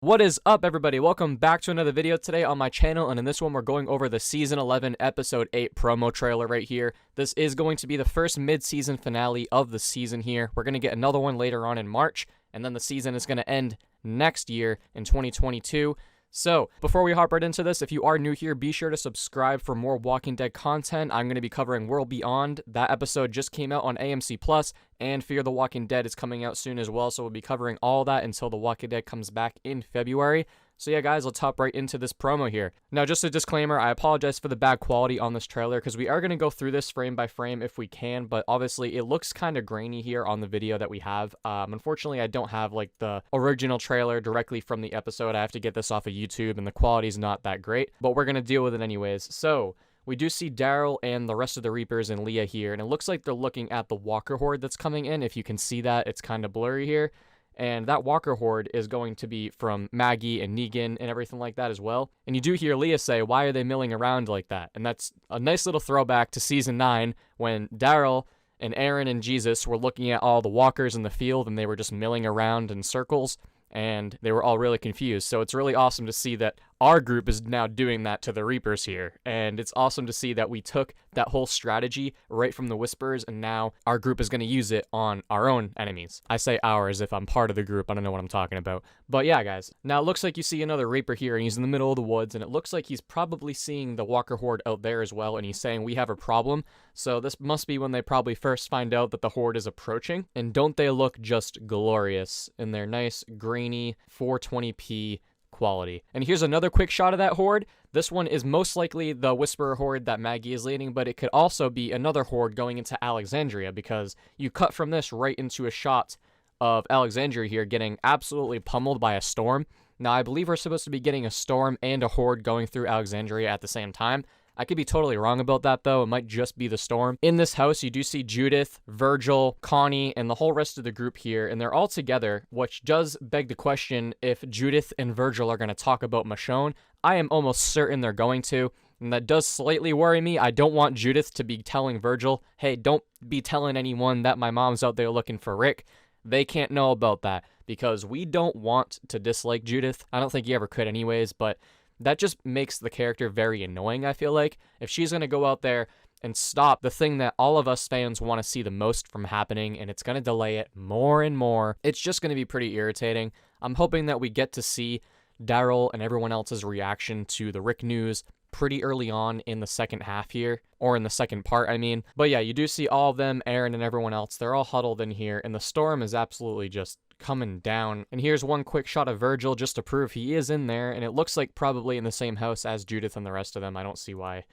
What is up, everybody? Welcome back to another video today on my channel, and in this one we're going over the Season 11 Episode 8 promo trailer right here. This is going to be the first mid-season finale of the season here. We're going to get another one later on in March, and then the season is going to end next year in 2022. So, before we hop right into this, if you are new here, be sure to subscribe for more Walking Dead content. I'm going to be covering World Beyond. That episode just came out on AMC+, and Fear the Walking Dead is coming out soon as well, so we'll be covering all that until The Walking Dead comes back in February. So yeah, guys, let's hop right into this promo here. Now, just a disclaimer, I apologize for the bad quality on this trailer, because we are going to go through this frame by frame if we can, but obviously it looks kind of grainy here on the video that we have. Unfortunately, I don't have like the original trailer directly from the episode. I have to get this off of YouTube, and the quality's not that great, but we're going to deal with it anyways. So, we do see Daryl and the rest of the Reapers and Leah here, and it looks like they're looking at the Walker Horde that's coming in. If you can see that, it's kind of blurry here. And that Walker Horde is going to be from Maggie and Negan and everything like that as well. And you do hear Leah say, why are they milling around like that? And that's a nice little throwback to Season 9 when Daryl and Aaron and Jesus were looking at all the walkers in the field and they were just milling around in circles. And they were all really confused. So it's really awesome to see that our group is now doing that to the Reapers here. And it's awesome to see that we took that whole strategy right from the Whisperers, and now our group is going to use it on our own enemies. I say ours if I'm part of the group. I don't know what I'm talking about. But yeah, guys. Now it looks like you see another Reaper here, and he's in the middle of the woods, and it looks like he's probably seeing the Walker Horde out there as well, and he's saying, we have a problem. So this must be when they probably first find out that the Horde is approaching. And don't they look just glorious in their nice, grainy 420p quality. And here's another quick shot of that Horde. This one is most likely the Whisperer Horde that Maggie is leading, but it could also be another Horde going into Alexandria, because you cut from this right into a shot of Alexandria here getting absolutely pummeled by a storm. Now, I believe we're supposed to be getting a storm and a Horde going through Alexandria at the same time. I could be totally wrong about that, though. It might just be the storm. In this house, you do see Judith, Virgil, Connie, and the whole rest of the group here, and they're all together, which does beg the question if Judith and Virgil are going to talk about Michonne. I am almost certain they're going to, and that does slightly worry me. I don't want Judith to be telling Virgil, hey, don't be telling anyone that my mom's out there looking for Rick. They can't know about that, because we don't want to dislike Judith. I don't think you ever could anyways, but that just makes the character very annoying, I feel like. If she's going to go out there and stop the thing that all of us fans want to see the most from happening, and it's going to delay it more and more, it's just going to be pretty irritating. I'm hoping that we get to see Daryl and everyone else's reaction to the Rick news pretty early on in the second half here, or in the second part, I mean. But yeah, you do see all of them, Aaron and everyone else, they're all huddled in here, and the storm is absolutely just coming down. And here's one quick shot of Virgil just to prove he is in there, and it looks like probably in the same house as Judith and the rest of them. I don't see why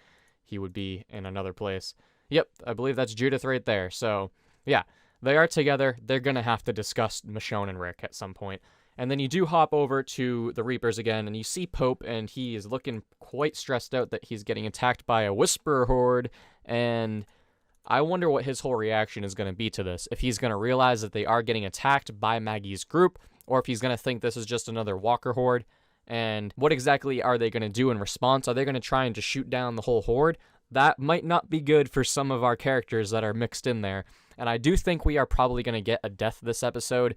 he would be in another place. Yep, I believe that's Judith right there. So yeah, they are together. They're gonna have to discuss Michonne and Rick at some point. And then you do hop over to the Reapers again, and you see Pope, and he is looking quite stressed out that he's getting attacked by a Whisperer Horde, and I wonder what his whole reaction is going to be to this. If he's going to realize that they are getting attacked by Maggie's group, or if he's going to think this is just another Walker Horde, and what exactly are they going to do in response? Are they going to try and just shoot down the whole Horde? That might not be good for some of our characters that are mixed in there, and I do think we are probably going to get a death this episode.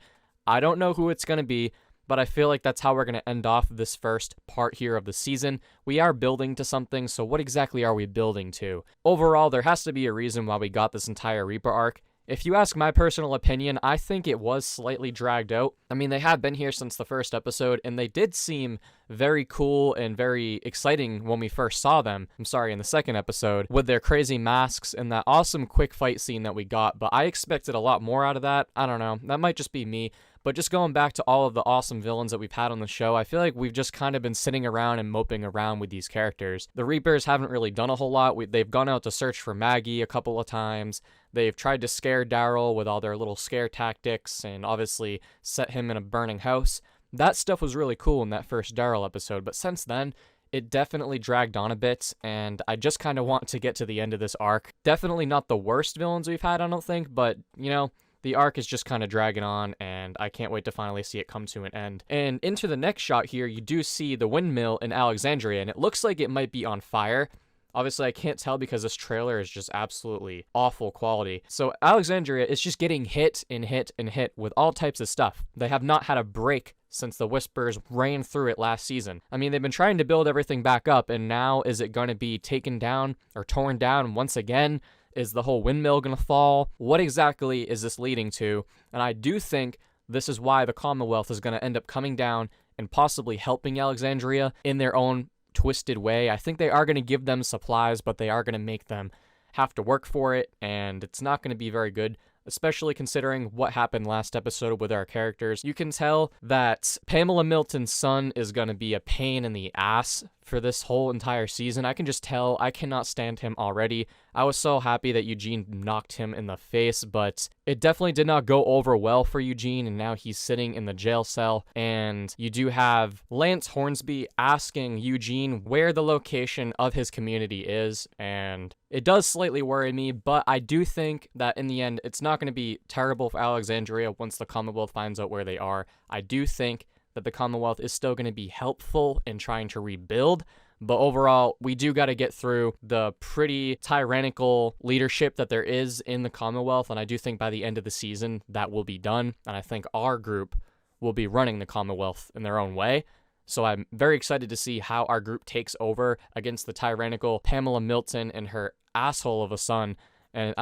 I don't know who it's going to be, but I feel like that's how we're going to end off this first part here of the season. We are building to something, so what exactly are we building to? Overall, there has to be a reason why we got this entire Reaper arc. If you ask my personal opinion, I think it was slightly dragged out. I mean, they have been here since the first episode, and they did seem very cool and very exciting when we first saw them. I'm sorry, in the second episode, with their crazy masks and that awesome quick fight scene that we got, but I expected a lot more out of that. I don't know, that might just be me. But just going back to all of the awesome villains that we've had on the show, I feel like we've just kind of been sitting around and moping around with these characters. The Reapers haven't really done a whole lot. They've gone out to search for Maggie a couple of times. They've tried to scare Daryl with all their little scare tactics and obviously set him in a burning house. That stuff was really cool in that first Daryl episode, but since then, it definitely dragged on a bit, and I just kind of want to get to the end of this arc. Definitely not the worst villains we've had, I don't think, but, you know, the arc is just kind of dragging on, and I can't wait to finally see it come to an end. And into the next shot here, you do see the windmill in Alexandria, and it looks like it might be on fire. Obviously, I can't tell because this trailer is just absolutely awful quality. So Alexandria is just getting hit and hit and hit with all types of stuff. They have not had a break since the Whispers ran through it last season. I mean, they've been trying to build everything back up, and now is it going to be taken down or torn down once again? Is the whole windmill going to fall? What exactly is this leading to? And I do think this is why the Commonwealth is going to end up coming down and possibly helping Alexandria in their own twisted way. I think they are going to give them supplies, but they are going to make them have to work for it, and it's not going to be very good, especially considering what happened last episode with our characters. You can tell that Pamela Milton's son is going to be a pain in the ass for this whole entire season. I can just tell. I cannot stand him already. I was so happy that Eugene knocked him in the face, but it definitely did not go over well for Eugene, and now he's sitting in the jail cell. And you do have Lance Hornsby asking Eugene where the location of his community is, and it does slightly worry me, but I do think that in the end, it's not going to be terrible for Alexandria once the Commonwealth finds out where they are. I do think that the Commonwealth is still going to be helpful in trying to rebuild, but overall, we do got to get through the pretty tyrannical leadership that there is in the Commonwealth, and I do think by the end of the season, that will be done, and I think our group will be running the Commonwealth in their own way. So I'm very excited to see how our group takes over against the tyrannical Pamela Milton and her asshole of a son. And,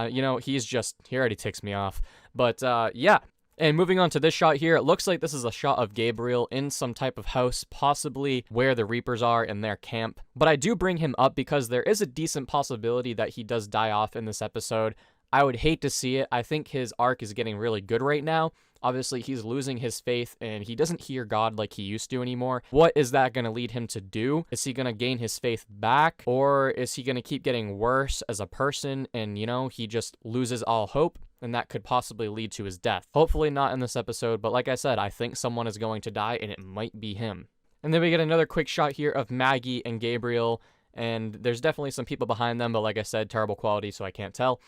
he already ticks me off. But, yeah. And moving on to this shot here, it looks like this is a shot of Gabriel in some type of house, possibly where the Reapers are in their camp. But I do bring him up because there is a decent possibility that he does die off in this episode. I would hate to see it. I think his arc is getting really good right now. Obviously, he's losing his faith, and he doesn't hear God like he used to anymore. What is that going to lead him to do? Is he going to gain his faith back, or is he going to keep getting worse as a person, and, he just loses all hope? And that could possibly lead to his death. Hopefully not in this episode, but like I said, I think someone is going to die, and it might be him. And then we get another quick shot here of Maggie and Gabriel, and there's definitely some people behind them, but like I said, terrible quality, so I can't tell.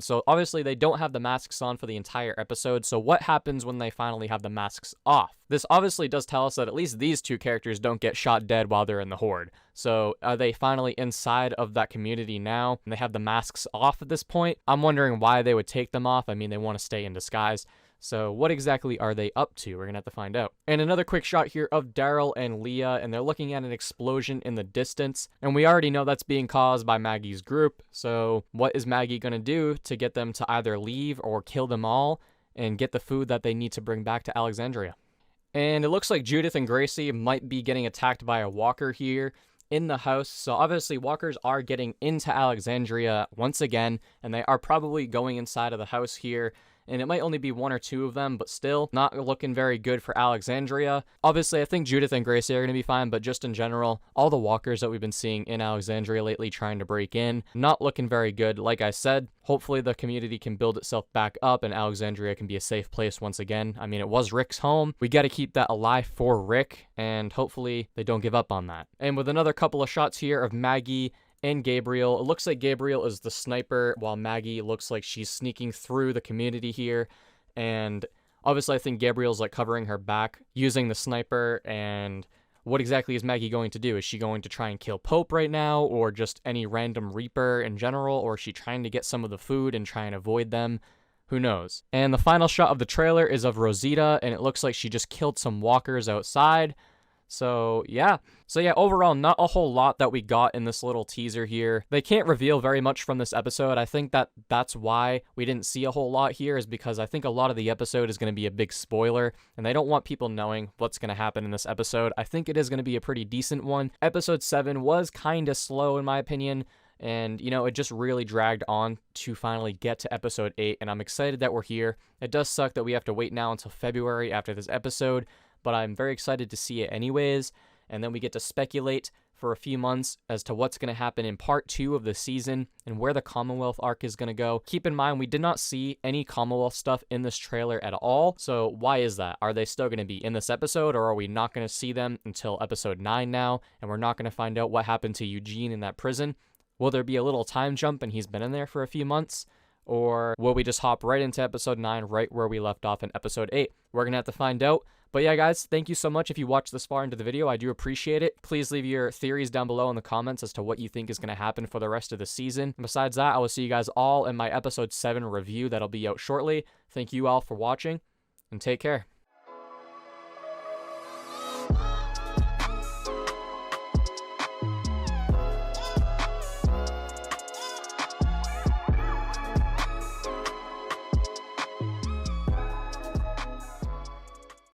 So obviously they don't have the masks on for the entire episode, so what happens when they finally have the masks off? This obviously does tell us that at least these two characters don't get shot dead while they're in the Horde. So are they finally inside of that community now, and they have the masks off at this point? I'm wondering why they would take them off. I mean, they want to stay in disguise. So what exactly are they up to? We're going to have to find out. And another quick shot here of Daryl and Leah, and they're looking at an explosion in the distance. And we already know that's being caused by Maggie's group. So what is Maggie going to do to get them to either leave or kill them all and get the food that they need to bring back to Alexandria? And it looks like Judith and Gracie might be getting attacked by a walker here in the house. So obviously walkers are getting into Alexandria once again, and they are probably going inside of the house here. And it might only be one or two of them, but still not looking very good for Alexandria. Obviously, I think Judith and Gracie are going to be fine, but just in general, all the walkers that we've been seeing in Alexandria lately trying to break in, not looking very good. Like I said, hopefully the community can build itself back up and Alexandria can be a safe place once again. I mean, it was Rick's home. We got to keep that alive for Rick, and hopefully they don't give up on that. And with another couple of shots here of Maggie and Gabriel. It looks like Gabriel is the sniper, while Maggie looks like she's sneaking through the community here. And obviously, I think Gabriel's like covering her back using the sniper. And what exactly is Maggie going to do? Is she going to try and kill Pope right now, or just any random Reaper in general? Or is she trying to get some of the food and try and avoid them? Who knows? And the final shot of the trailer is of Rosita, and it looks like she just killed some walkers outside. So yeah, overall, not a whole lot that we got in this little teaser here. They can't reveal very much from this episode. I think that's why we didn't see a whole lot here, is because I think a lot of the episode is going to be a big spoiler, and they don't want people knowing what's going to happen in this episode. I think it is going to be a pretty decent one. Episode 7 was kind of slow in my opinion, and, it just really dragged on to finally get to episode 8, and I'm excited that we're here. It does suck that we have to wait now until February after this episode, but I'm very excited to see it anyways, and then we get to speculate for a few months as to what's going to happen in part 2 of the season and where the Commonwealth arc is going to go. Keep in mind, we did not see any Commonwealth stuff in this trailer at all, so why is that? Are they still going to be in this episode, or are we not going to see them until episode 9 now, and we're not going to find out what happened to Eugene in that prison? Will there be a little time jump and he's been in there for a few months? Or will we just hop right into episode 9 right where we left off in episode 8? We're going to have to find out. But yeah, guys, thank you so much if you watched this far into the video. I do appreciate it. Please leave your theories down below in the comments as to what you think is going to happen for the rest of the season. And besides that, I will see you guys all in my episode 7 review that'll be out shortly. Thank you all for watching, and take care.